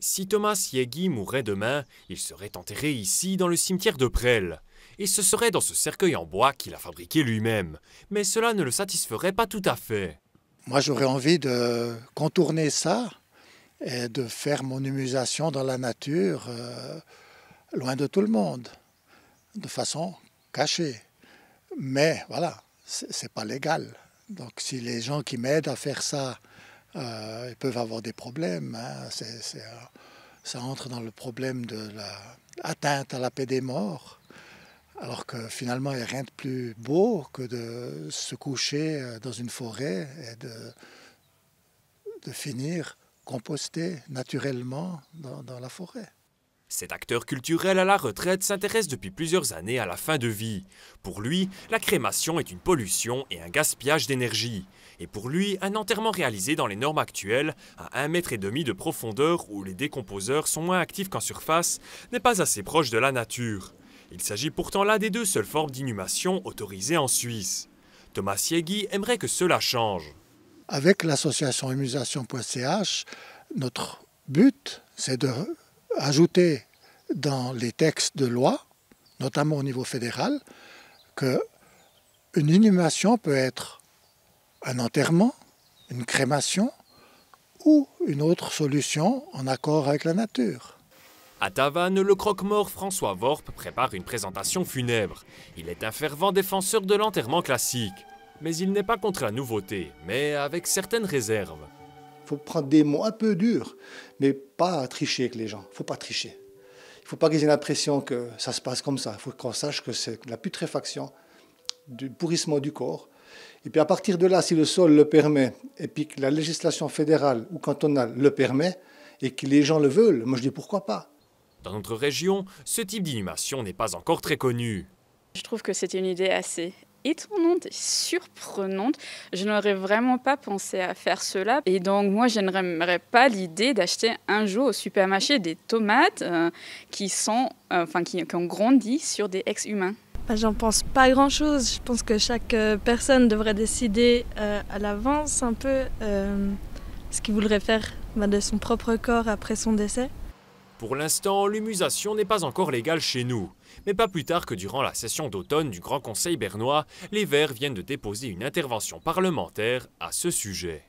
Si Thomas Sieggy mourait demain, il serait enterré ici dans le cimetière de Presles. Et ce serait dans ce cercueil en bois qu'il a fabriqué lui-même. Mais cela ne le satisferait pas tout à fait. Moi, j'aurais envie de contourner ça et de faire mon humusation dans la nature, loin de tout le monde, de façon cachée. Mais voilà, c'est pas légal. Donc si les gens qui m'aident à faire ça, ils peuvent avoir des problèmes. Hein. Ça entre dans le problème de l'atteinte à la paix des morts. Alors que finalement, il n'y a rien de plus beau que de se coucher dans une forêt et de finir composté naturellement dans la forêt. Cet acteur culturel à la retraite s'intéresse depuis plusieurs années à la fin de vie. Pour lui, la crémation est une pollution et un gaspillage d'énergie. Et pour lui, un enterrement réalisé dans les normes actuelles, à 1,5 m de profondeur où les décomposeurs sont moins actifs qu'en surface, n'est pas assez proche de la nature. Il s'agit pourtant là des deux seules formes d'inhumation autorisées en Suisse. Thomas Sieggy aimerait que cela change. Avec l'association humusation.ch, notre but, c'est d'ajouter dans les textes de loi, notamment au niveau fédéral, qu'une inhumation peut être un enterrement, une crémation ou une autre solution en accord avec la nature. À Tavannes, le croque-mort François Worp prépare une présentation funèbre. Il est un fervent défenseur de l'enterrement classique. Mais il n'est pas contre la nouveauté, mais avec certaines réserves. Il faut prendre des mots un peu durs, mais pas tricher avec les gens. Il ne faut pas tricher. Il ne faut pas qu'ils aient l'impression que ça se passe comme ça. Il faut qu'on sache que c'est la putréfaction, du pourrissement du corps. Et puis à partir de là, si le sol le permet, et puis que la législation fédérale ou cantonale le permet, et que les gens le veulent, moi je dis pourquoi pas. Dans notre région, ce type d'inhumation n'est pas encore très connu. Je trouve que c'était une idée assez étonnante et surprenante. Je n'aurais vraiment pas pensé à faire cela. Et donc, moi, je n'aimerais pas l'idée d'acheter un jour au supermarché des tomates qui ont grandi sur des ex-humains. J'en pense pas grand-chose. Je pense que chaque personne devrait décider à l'avance un peu ce qu'il voudrait faire de son propre corps après son décès. Pour l'instant, l'humusation n'est pas encore légale chez nous. Mais pas plus tard que durant la session d'automne du Grand Conseil bernois, les Verts viennent de déposer une intervention parlementaire à ce sujet.